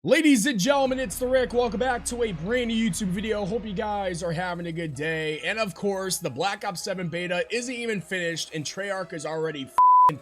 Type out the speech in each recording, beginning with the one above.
Ladies and gentlemen, it's the Rick. Welcome back to a brand new YouTube video. Hope you guys are having a good day. And of course, the Black Ops 7 beta isn't even finished and Treyarch is already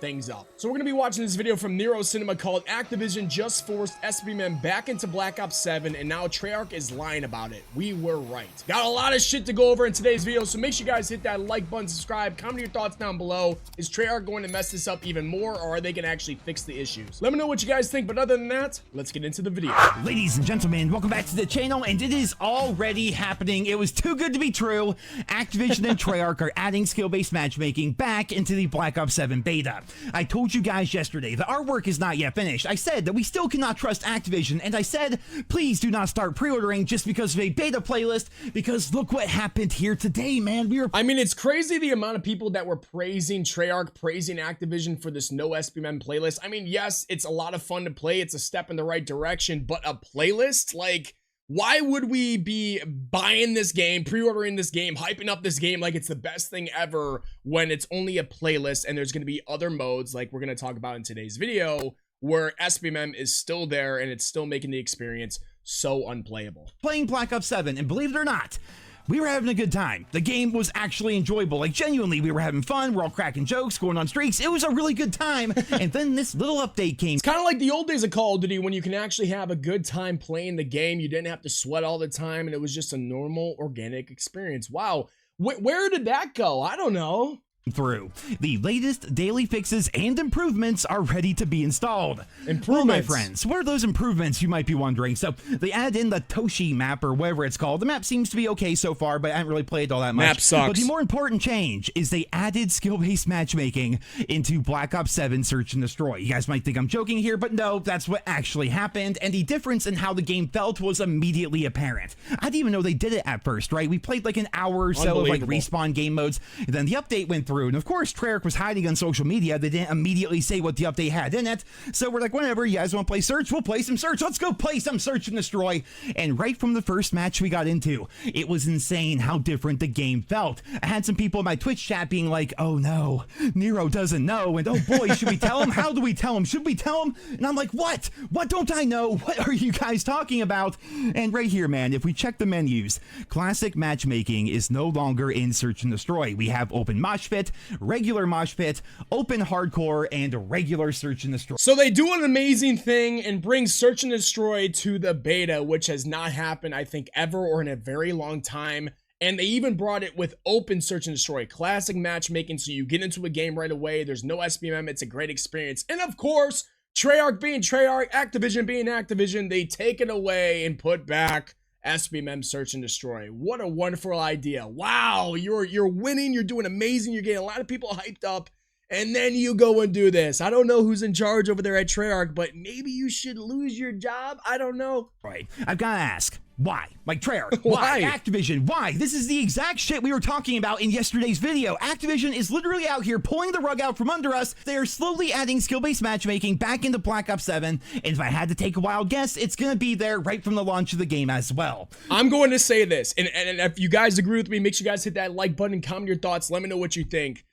things up. So we're gonna be watching this video from NerosCinema called Activision just forced SBMM back into Black Ops 7 and now Treyarch is lying about it. We were right. Got a lot of shit to go over in today's video, so make sure you guys hit that like button, subscribe, comment your thoughts down below. Is Treyarch going to mess this up even more, or are they gonna actually fix the issues? Let me know what you guys think, but other than that, let's get into the video. Ladies and gentlemen, welcome back to the channel, and it is already happening. It was too good to be true. Activision and Treyarch are adding skill-based matchmaking back into the Black Ops 7 beta. I told you guys yesterday the artwork is not yet finished. I said that we still cannot trust Activision, and I said please do not start pre-ordering just because of a beta playlist, because look what happened here today, man. I mean, it's crazy the amount of people that were praising Treyarch, praising Activision for this no SBMM playlist. I mean, yes, it's a lot of fun to play. It's a step in the right direction, but a playlist? Like, why would we be buying this game, pre-ordering this game, hyping up this game like it's the best thing ever when it's only a playlist and there's going to be other modes like we're going to talk about in today's video where SBMM is still there and it's still making the experience so unplayable. Playing Black Ops 7, and believe it or not, we were having a good time. The game was actually enjoyable. Like, genuinely, we were having fun. We're all cracking jokes, going on streaks. It was a really good time. And then this little update came. It's kind of like the old days of Call of Duty when you can actually have a good time playing the game. You didn't have to sweat all the time, and it was just a normal, organic experience. Wow. Where did that go? I don't know. Through the latest daily fixes and improvements are ready to be installed. Improvements, well, my friends, what are those improvements, you might be wondering? So they add in the Toshi map, or whatever it's called. The map seems to be okay so far, but I haven't really played all that much. Map sucks. But the more important change is they added skill-based matchmaking into Black Ops 7 Search and Destroy. You guys might think I'm joking here, but no, that's what actually happened, and the difference in how the game felt was immediately apparent. I didn't even know they did it at first, right? We played like an hour or so of like respawn game modes, and then the update went through. And of course, Treyarch was hiding on social media. They didn't immediately say what the update had in it. So we're like, whenever you guys want to play Search, we'll play some Search. Let's go play some Search and Destroy. And right from the first match we got into, it was insane how different the game felt. I had some people in my Twitch chat being like, oh no, Nero doesn't know. And oh boy, should we tell him? How do we tell him? Should we tell him? And I'm like, what? What don't I know? What are you guys talking about? And right here, man, if we check the menus, classic matchmaking is no longer in Search and Destroy. We have open mosh pit, regular mosh pit, open hardcore, and regular Search and Destroy. So they do an amazing thing and bring Search and Destroy to the beta, which has not happened, I think, ever or in a very long time. And they even brought it with open Search and Destroy, classic matchmaking, so you get into a game right away. There's no SBMM. It's a great experience. And of course, Treyarch being Treyarch, Activision being Activision, they take it away and put back SBMM Search and Destroy. What a wonderful idea. Wow, you're winning, you're doing amazing, you're getting a lot of people hyped up, and then you go and do this. I don't know who's in charge over there at Treyarch, but maybe you should lose your job. I don't know. Right. I've got to ask, why? Like, Treyarch, why? Activision, why? This is the exact shit we were talking about in yesterday's video. Activision is literally out here pulling the rug out from under us. They are slowly adding skill-based matchmaking back into Black Ops 7, and if I had to take a wild guess, it's gonna be there right from the launch of the game as well. I'm going to say this, and if you guys agree with me, make sure you guys hit that like button, comment your thoughts, let me know what you think.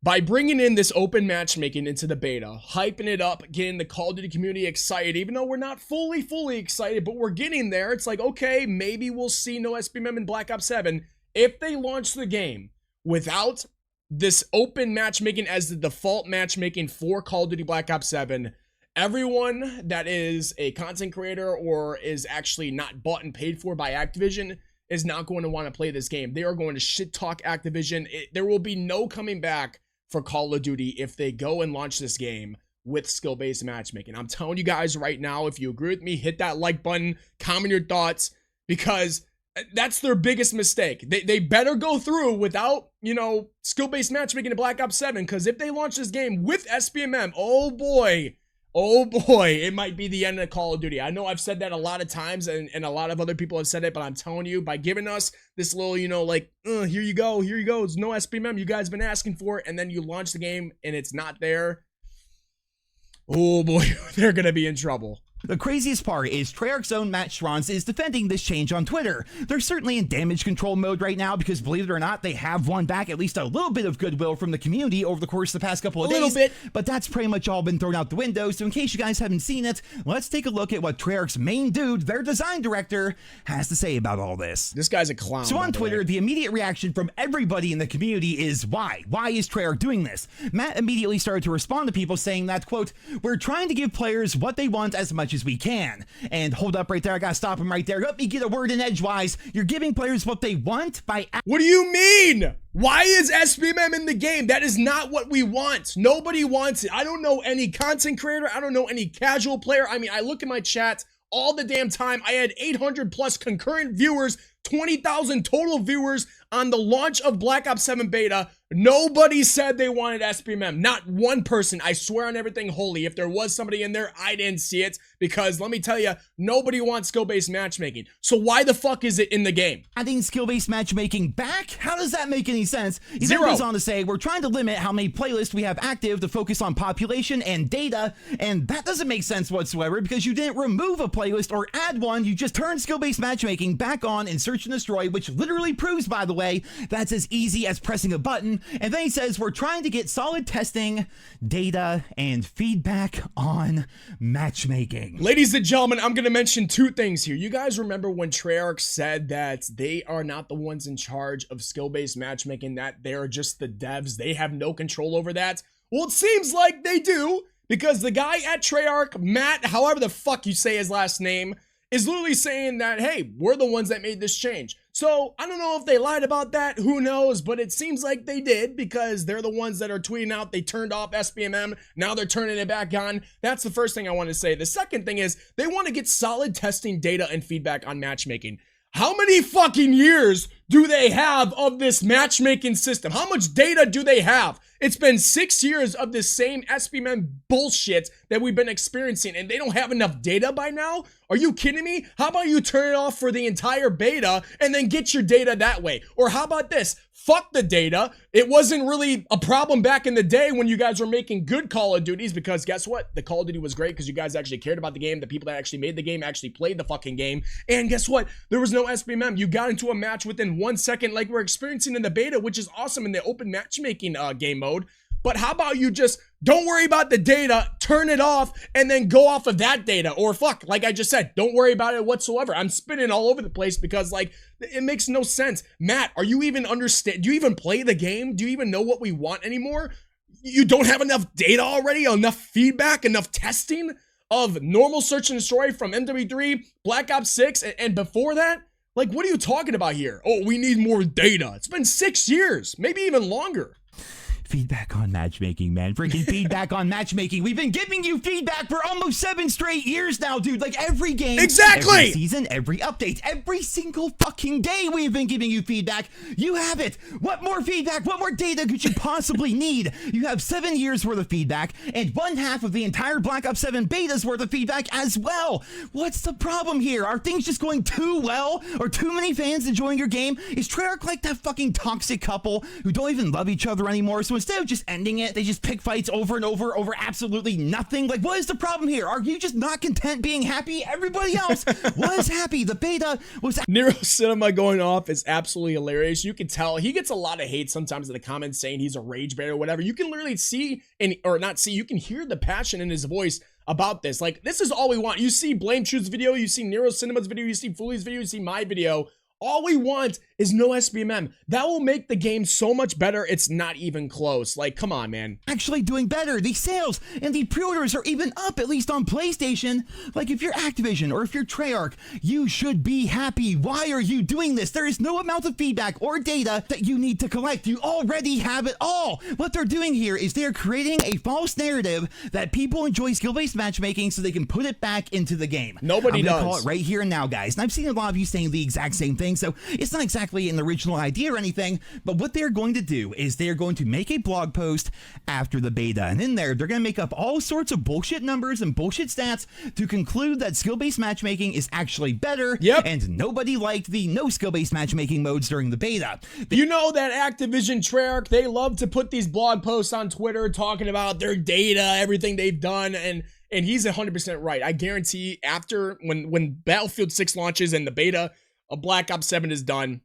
By bringing in this open matchmaking into the beta, hyping it up, getting the Call of Duty community excited, even though we're not fully excited, but we're getting there. It's like, okay, maybe we'll see no SBMM in Black Ops 7. If they launch the game without this open matchmaking as the default matchmaking for Call of Duty Black Ops 7, everyone that is a content creator or is actually not bought and paid for by Activision is not going to want to play this game. They are going to shit talk Activision. There will be no coming back for Call of Duty if they go and launch this game with skill-based matchmaking. I'm telling you guys right now, if you agree with me, hit that like button, comment your thoughts, because that's their biggest mistake. They better go through without, you know, skill-based matchmaking in Black Ops 7, because if they launch this game with SBMM, oh boy, it might be the end of Call of Duty. I know I've said that a lot of times, and a lot of other people have said it, but I'm telling you, by giving us this little, you know, like, here you go, it's no SBMM, you guys been asking for it, and then you launch the game and it's not there, oh boy, they're gonna be in trouble. The craziest part is Treyarch's own Matt Schranz is defending this change on Twitter. They're certainly in damage control mode right now because, believe it or not, they have won back at least a little bit of goodwill from the community over the course of the past couple of days. A little bit. But that's pretty much all been thrown out the window, so in case you guys haven't seen it, let's take a look at what Treyarch's main dude, their design director, has to say about all this. This guy's a clown. So on Twitter, the immediate reaction from everybody in the community is, why? Why is Treyarch doing this? Matt immediately started to respond to people saying that, quote, we're trying to give players what they want as much as we can. And hold up right there, I gotta stop him right there. Let me get a word in edgewise. You're giving players what they want by... What do you mean? Why is SBMM in the game? That is not what we want. Nobody wants it. I don't know any content creator. I don't know any casual player. I mean, I look at my chat all the damn time. I had 800 plus concurrent viewers, 20,000 total viewers on the launch of Black Ops 7 beta. Nobody said they wanted SBMM. Not one person. I swear on everything holy. If there was somebody in there, I didn't see it, because let me tell you, nobody wants skill-based matchmaking. So why the fuck is it in the game? Adding skill-based matchmaking back? How does that make any sense? He then Zero. goes on to say, we're trying to limit how many playlists we have active to focus on population and data, and that doesn't make sense whatsoever because you didn't remove a playlist or add one, you just turned skill-based matchmaking back on in Search and Destroy, which literally proves, by the way, that's as easy as pressing a button. And then he says, we're trying to get solid testing, data, and feedback on matchmaking. Ladies and gentlemen, I'm going to mention two things here. You guys remember when Treyarch said that they are not the ones in charge of skill-based matchmaking, that they're just the devs, they have no control over that? Well, it seems like they do, because the guy at Treyarch, Matt, however the fuck you say his last name, is literally saying that, hey, we're the ones that made this change. So I don't know if they lied about that, who knows, but it seems like they did, because they're the ones that are tweeting out they turned off SBMM, now they're turning it back on. That's the first thing I want to say. The second thing is they want to get solid testing data and feedback on matchmaking. How many fucking years do they have of this matchmaking system? How much data do they have? It's been 6 years of this same SBMM bullshit that we've been experiencing, and they don't have enough data by now? Are you kidding me? How about you turn it off for the entire beta and then get your data that way? Or how about this? Fuck the data. It wasn't really a problem back in the day when you guys were making good Call of Duties, because guess what? The Call of Duty was great because you guys actually cared about the game. The people that actually made the game actually played the fucking game. And guess what? There was no SBMM. You got into a match within 1 second like we're experiencing in the beta, which is awesome in the open matchmaking game mode. But how about you just don't worry about the data, turn it off, and then go off of that data? Or fuck, like I just said, don't worry about it whatsoever. I'm spinning all over the place because, like, it makes no sense. Matt, are you even understand? Do you even play the game? Do you even know what we want anymore? You don't have enough data already, enough feedback, enough testing of normal search and destroy from MW3, Black Ops 6, and before that? Like, what are you talking about here? Oh, we need more data. It's been 6 years, maybe even longer. Feedback on matchmaking, man. Freaking feedback on matchmaking. We've been giving you feedback for almost 7 straight years now, dude. Like every game, exactly, every season, every update, every single fucking day we've been giving you feedback. You have it. What more feedback? What more data could you possibly need? You have 7 years worth of feedback and 1/2 of the entire Black Ops 7 beta's worth of feedback as well. What's the problem here? Are things just going too well? Or too many fans enjoying your game? Is Treyarch like that fucking toxic couple who don't even love each other anymore? So instead of just ending it, they just pick fights over and over absolutely nothing. Like, what is the problem here? Are you just not content being happy? Everybody else was happy. The beta was... NerosCinema going off is absolutely hilarious. You can tell he gets a lot of hate sometimes in the comments saying he's a rage bait or whatever. You can literally see, or not see, you can hear the passion in his voice about this. Like, this is all we want. You see Blame Shoot's video, you see NerosCinema's video, you see Foolie's video, you see my video. All we want is no SBMM. That will make the game so much better, it's not even close. Like, come on, man. Actually doing better. The sales and the pre-orders are even up, at least on PlayStation. Like, if you're Activision or if you're Treyarch, you should be happy. Why are you doing this? There is no amount of feedback or data that you need to collect. You already have it all. What they're doing here is they're creating a false narrative that people enjoy skill-based matchmaking so they can put it back into the game. Nobody does. I'm gonna call it right here and now, guys. And I've seen a lot of you saying the exact same thing. So it's not exactly an original idea or anything, but what they're going to do is they're going to make a blog post after the beta, and in there they're going to make up all sorts of bullshit numbers and bullshit stats to conclude that skill-based matchmaking is actually better. Yep. And nobody liked the no skill-based matchmaking modes during the beta. You know that Activision, Treyarch, they love to put these blog posts on Twitter talking about their data, everything they've done, and And he's 100% right. I guarantee after when Battlefield 6 launches and the beta of Black Ops 7 is done,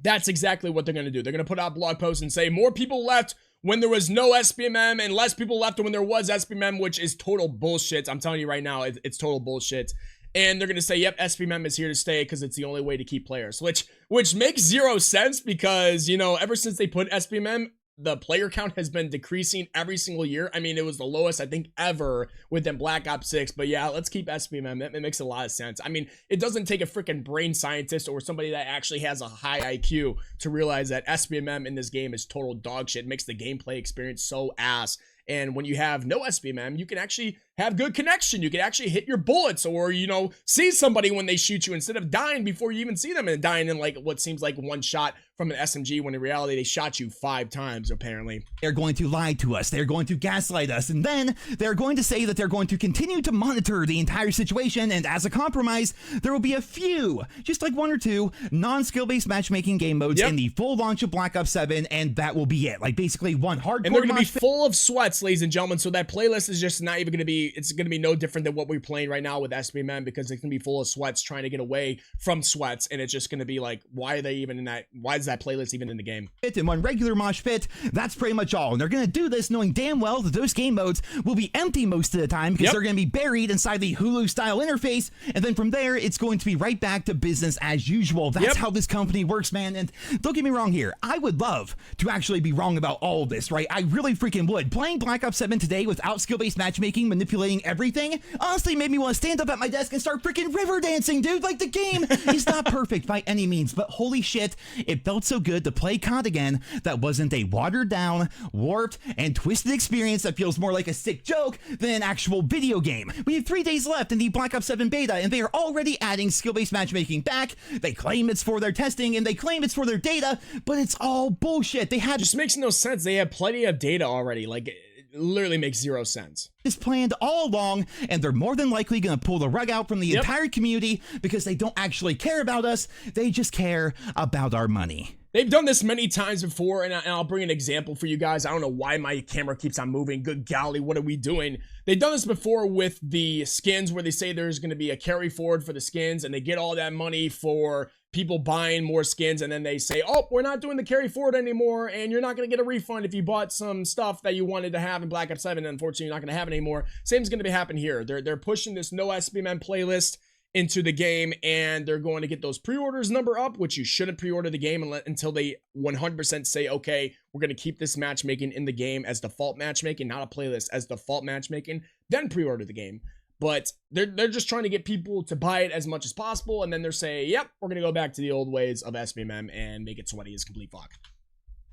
that's exactly what they're going to do. They're going to put out blog posts and say more people left when there was no SBMM and less people left when there was SBMM, which is total bullshit. I'm telling you right now, it's total bullshit. And they're going to say, yep, SBMM is here to stay because it's the only way to keep players, which makes zero sense because, you know, ever since they put SBMM, the player count has been decreasing every single year. I mean, it was the lowest, I think, ever within Black Ops 6. But yeah, let's keep SBMM. It makes a lot of sense. I mean, it doesn't take a freaking brain scientist or somebody that actually has a high IQ to realize that SBMM in this game is total dog shit. It makes the gameplay experience so ass. And when you have no SBMM, you can actually have good connection. You can actually hit your bullets or, you know, see somebody when they shoot you instead of dying before you even see them and dying in like what seems like one shot from an SMG when in reality they shot you 5 times apparently. They're going to lie to us. They're going to gaslight us. And then they're going to say that they're going to continue to monitor the entire situation. And as a compromise, there will be a few, just like 1 or 2 non-skill-based matchmaking game modes in the full launch of Black Ops 7. And that will be it. Like basically one hardcore. And they're going to be full of sweats, ladies and gentlemen. So that playlist is just not even going to be, it's going to be no different than what we're playing right now with SBMM because it's going to be full of sweats trying to get away from sweats. And it's just going to be like, why are they even in that? Why is that playlist even in the game? In one regular mosh pit, that's pretty much all. And they're going to do this knowing damn well that those game modes will be empty most of the time because they're going to be buried inside the Hulu style interface. And then from there, it's going to be right back to business as usual. That's how this company works, man. And don't get me wrong here. I would love to actually be wrong about all of this, right? I really freaking would. Playing Black Ops 7 today without skill-based matchmaking, manipulating everything, honestly made me want to stand up at my desk and start freaking river dancing, dude. Like, the game is not perfect by any means, but holy shit, it felt so good to play COD again that wasn't a watered down, warped, and twisted experience that feels more like a sick joke than an actual video game. We have 3 days left in the Black Ops 7 beta, and they are already adding skill-based matchmaking back. They claim it's for their testing, and they claim it's for their data, but it's all bullshit. It just makes no sense. They have plenty of data already. Like, it literally makes zero sense. Is planned all along, and they're more than likely going to pull the rug out from the entire community because they don't actually care about us. They just care about our money. They've done this many times before, and I'll bring an example for you guys. I don't know why my camera keeps on moving. Good golly, what are we doing? They've done this before with the skins where they say there's going to be a carry forward for the skins, and they get all that money for people buying more skins, and then they say, oh, we're not doing the carry forward anymore, and you're not going to get a refund if you bought some stuff that you wanted to have in Black Ops 7. Unfortunately, you're not going to have it anymore. Same's going to happen here. They're pushing this no SBMM playlist into the game, and they're going to get those pre-orders number up, which you shouldn't pre-order the game until they 100% say, okay, we're going to keep this matchmaking in the game as default matchmaking, not a playlist, as default matchmaking, then pre-order the game. But they're just trying to get people to buy it as much as possible, and then they're saying, yep, we're going to go back to the old ways of SBMM and make it sweaty as complete fuck.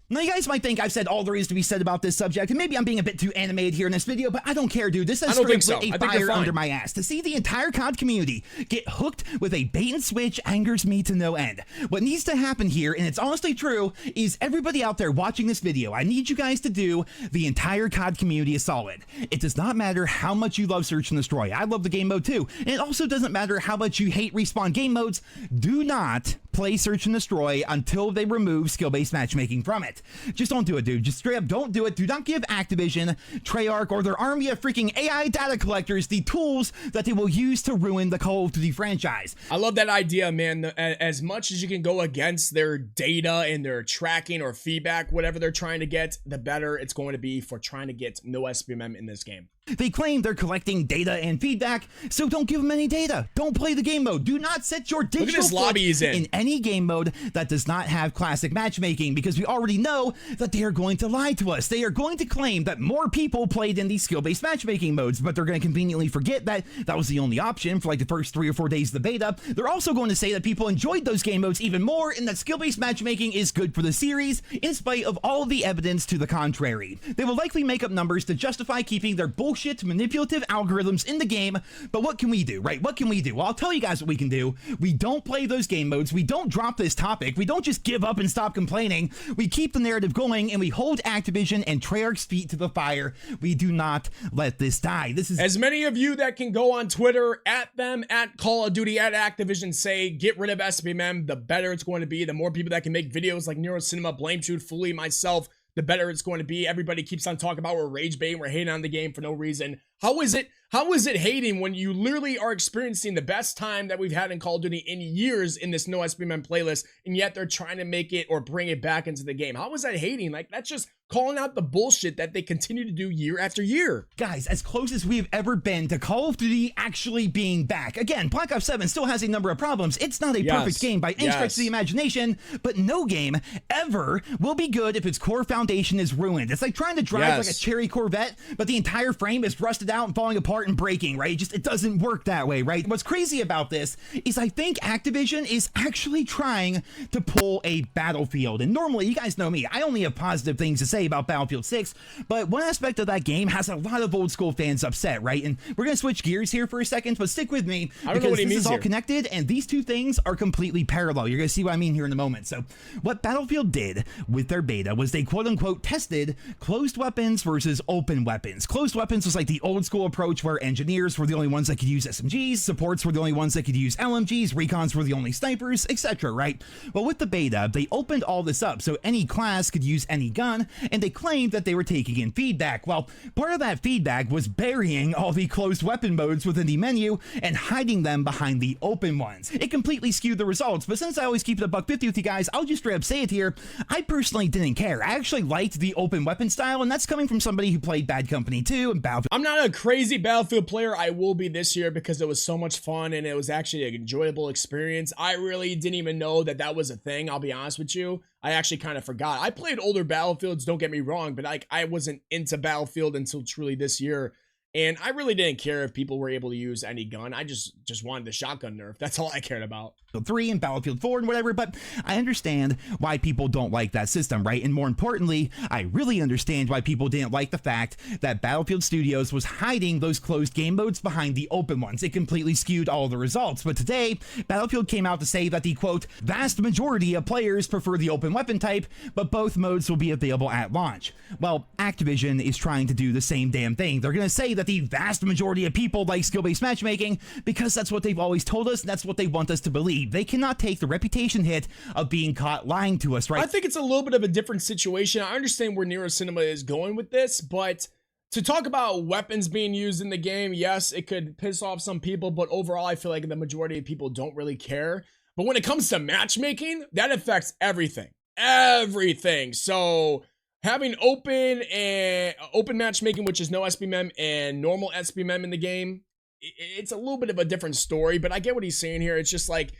Now, you guys might think I've said all there is to be said about this subject, and maybe I'm being a bit too animated here in this video, but I don't care, dude. This is straight a fire under my ass. To see the entire COD community get hooked with a bait and switch angers me to no end. What needs to happen here, and it's honestly true, is everybody out there watching this video, I need you guys to do the entire COD community a solid. It does not matter how much you love Search and Destroy. I love the game mode too. And it also doesn't matter how much you hate Respawn game modes. Do not play Search and Destroy until they remove skill-based matchmaking from it. Just don't do it, dude. Just straight up don't do it. Do not give Activision, Treyarch, or their army of freaking AI data collectors the tools that they will use to ruin the Call of Duty franchise. I love that idea, man. As much as you can go against their data and their tracking or feedback, whatever they're trying to get, the better it's going to be for trying to get no SBMM in this game. They claim they're collecting data and feedback, so don't give them any data. Don't play the game mode. Do not set your digital foot in any game mode that does not have classic matchmaking, because we already know that they are going to lie to us. They are going to claim that more people played in these skill-based matchmaking modes, but they're going to conveniently forget that that was the only option for like the first 3 or 4 days of the beta. They're also going to say that people enjoyed those game modes even more, and that skill-based matchmaking is good for the series, in spite of all of the evidence to the contrary. They will likely make up numbers to justify keeping their bullshit manipulative algorithms in the game, but what can we do, right? What can we do? Well, I'll tell you guys what we can do. We don't play those game modes. We don't drop this topic. We don't just give up and stop complaining. We keep the narrative going, and we hold Activision and Treyarch's feet to the fire. We do not let this die. This is as many of you that can go on Twitter at them, at Call of Duty, at Activision, say get rid of SBMM, the better it's going to be. The more people that can make videos like NerosCinema, Blame Truthfully, myself, the better it's going to be. Everybody keeps on talking about we're rage baiting, we're hating on the game for no reason. How is it hating when you literally are experiencing the best time that we've had in Call of Duty in years in this no SBMM playlist, and yet they're trying to make it or bring it back into the game? How is that hating? Like, that's just calling out the bullshit that they continue to do year after year. Guys, as close as we've ever been to Call of Duty actually being back. Again, Black Ops 7 still has a number of problems. It's not a perfect game by any stretch of the imagination, but no game ever will be good if its core foundation is ruined. It's like trying to drive like a cherry Corvette, but the entire frame is rusted out and falling apart and breaking, right? It doesn't work that way, right? What's crazy about this is I think Activision is actually trying to pull a Battlefield. And normally, you guys know me, I only have positive things to say about Battlefield 6, but one aspect of that game has a lot of old school fans upset, right? And we're gonna switch gears here for a second, but stick with me because this is all connected and these two things are completely parallel. You're gonna see what I mean here in a moment. So what Battlefield did with their beta was they quote unquote tested closed weapons versus open weapons. Closed weapons was like the old school approach where engineers were the only ones that could use SMGs, supports were the only ones that could use LMGs, recons were the only snipers, etc., right? Well, with the beta, they opened all this up so any class could use any gun, and they claimed that they were taking in feedback. Well, part of that feedback was burying all the closed weapon modes within the menu and hiding them behind the open ones. It completely skewed the results, but since I always keep it a buck 50 with you guys, I'll just straight up say it here. I personally didn't care. I actually liked the open weapon style, and that's coming from somebody who played Bad Company 2 and Battlefield. I'm not a crazy Battlefield player. I will be this year because it was so much fun and it was actually an enjoyable experience. I really didn't even know that that was a thing, I'll be honest with you. I actually kind of forgot. I played older Battlefields, don't get me wrong, but I wasn't into Battlefield until truly this year. And I really didn't care if people were able to use any gun. I just wanted the shotgun nerf. That's all I cared about. 3 and Battlefield 4 and whatever, but I understand why people don't like that system, right? And more importantly, I really understand why people didn't like the fact that Battlefield Studios was hiding those closed game modes behind the open ones. It completely skewed all the results. But today, Battlefield came out to say that the, quote, vast majority of players prefer the open weapon type, but both modes will be available at launch. Well, Activision is trying to do the same damn thing. They're going to say that the vast majority of people like skill-based matchmaking because that's what they've always told us and that's what they want us to believe. They cannot take the reputation hit of being caught lying to us, right? I think it's a little bit of a different situation. I understand where NerosCinema is going with this, but to talk about weapons being used in the game, yes, it could piss off some people, but overall, I feel like the majority of people don't really care. But when it comes to matchmaking, that affects everything. Everything. So having open matchmaking, which is no SBMM, and normal SBMM in the game, it's a little bit of a different story, but I get what he's saying here. It's just like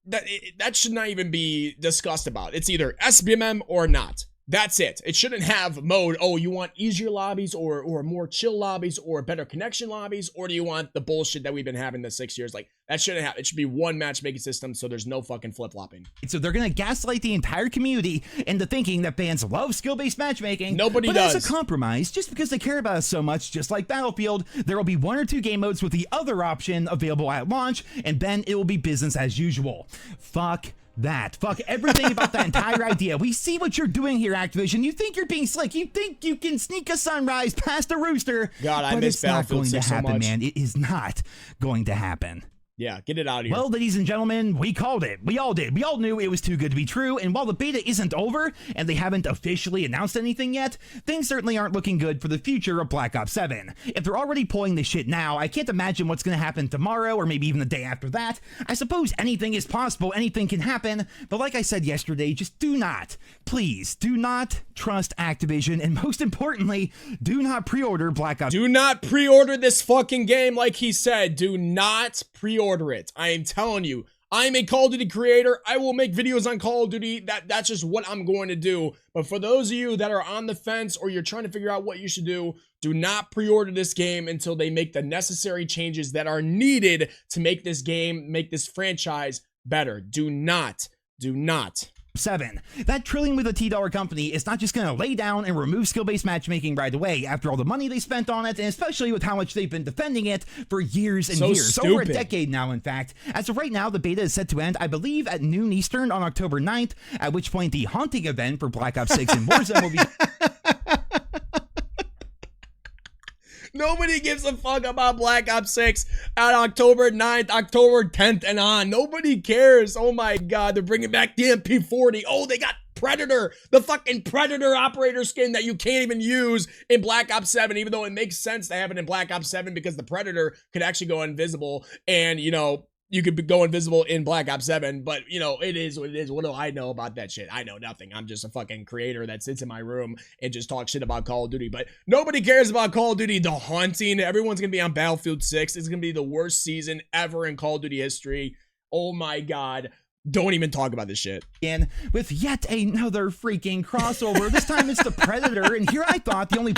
that should not even be discussed about. It's either SBMM or not. That's it. It shouldn't have mode, oh, you want easier lobbies or more chill lobbies or better connection lobbies, or do you want the bullshit that we've been having the 6 years? Like, that shouldn't happen. It should be one matchmaking system so there's no fucking flip-flopping. So they're going to gaslight the entire community into thinking that fans love skill-based matchmaking. Nobody but does. As a compromise, just because they care about us so much, just like Battlefield, there will be 1 or 2 game modes with the other option available at launch, and then it will be business as usual. Fuck that. Fuck everything about that entire idea. We see what you're doing here, Activision. You think you're being slick. You think you can sneak a sunrise past a rooster. God, I miss Battlefield 6 so much. But it's not going to happen, man. It is not going to happen. Yeah, get it out of here. Well, ladies and gentlemen, we called it. We all did. We all knew it was too good to be true, and while the beta isn't over, and they haven't officially announced anything yet, things certainly aren't looking good for the future of Black Ops 7. If they're already pulling this shit now, I can't imagine what's going to happen tomorrow, or maybe even the day after that. I suppose anything is possible, anything can happen, but like I said yesterday, just do not, please, do not trust Activision, and most importantly, do not pre-order Black Ops. Do not pre-order this fucking game, like he said. Do not pre-order it. I am telling you, I'm a Call of Duty creator. I will make videos on Call of Duty. That's just what I'm going to do. But for those of you that are on the fence or you're trying to figure out what you should do not pre-order this game until they make the necessary changes that are needed to make this game, make this franchise better. Do not. 7. That trillion with a $T company is not just going to lay down and remove skill-based matchmaking right away after all the money they spent on it, and especially with how much they've been defending it for years and years. Stupid. Over a decade now, in fact. As of right now, the beta is set to end, I believe, at noon Eastern on October 9th, at which point the haunting event for Black Ops 6 and Warzone will be... Nobody gives a fuck about Black Ops 6 at October 9th, October 10th, and on. Nobody cares. Oh my God, they're bringing back the MP40. Oh, they got Predator, the fucking Predator operator skin that you can't even use in Black Ops 7, even though it makes sense to have it in Black Ops 7 because the Predator could actually go invisible and, you know, you could go invisible in Black Ops 7, but, you know, it is what it is. What do I know about that shit? I know nothing. I'm just a fucking creator that sits in my room and just talks shit about Call of Duty, but nobody cares about Call of Duty. The Haunting, everyone's gonna be on Battlefield 6. It's gonna be the worst season ever in Call of Duty history. Oh my God. Don't even talk about this shit. In with yet another freaking crossover. This time it's the Predator, and here I thought the only...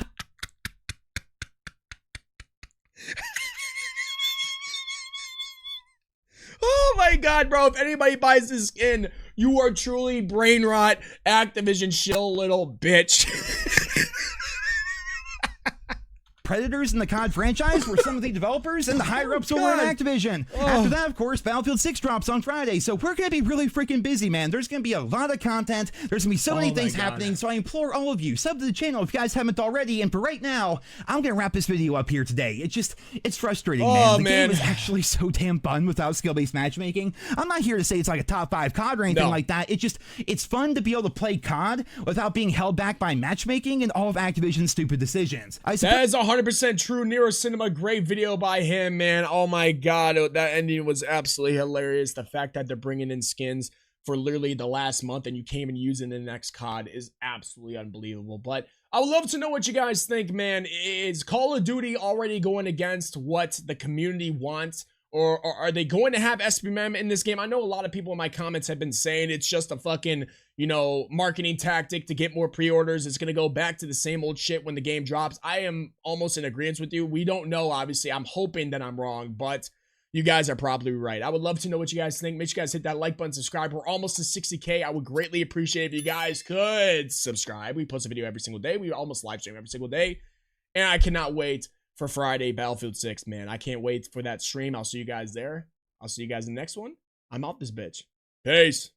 Oh my God, bro. If anybody buys this skin, you are truly brain rot, Activision shill little bitch. Predators in the COD franchise were some of the developers and the higher-ups over at Activision. After that, of course, Battlefield 6 drops on Friday, so we're going to be really freaking busy, man. There's going to be a lot of content. There's going to be so many things happening, so I implore all of you, sub to the channel if you guys haven't already, and for right now, I'm going to wrap this video up here today. It's frustrating, man. The game is actually so damn fun without skill-based matchmaking. I'm not here to say it's like a top 5 COD or anything like that. It's fun to be able to play COD without being held back by matchmaking and all of Activision's stupid decisions. That is 100% true. NerosCinema, great video by him, man. Oh my God, that ending was absolutely hilarious. The fact that they're bringing in skins for literally the last month and you can't even use it in the next COD is absolutely unbelievable. But I would love to know what you guys think, man. Is Call of Duty already going against what the community wants? Or are they going to have SBMM in this game? I know a lot of people in my comments have been saying it's just a fucking, you know, marketing tactic to get more pre-orders. It's going to go back to the same old shit when the game drops. I am almost in agreement with you. We don't know, obviously. I'm hoping that I'm wrong, but you guys are probably right. I would love to know what you guys think. Make sure you guys hit that like button, subscribe. We're almost to 60K. I would greatly appreciate if you guys could subscribe. We post a video every single day. We almost live stream every single day. And I cannot wait for Friday, Battlefield 6, man. I can't wait for that stream. I'll see you guys there. I'll see you guys in the next one. I'm out this bitch. Peace.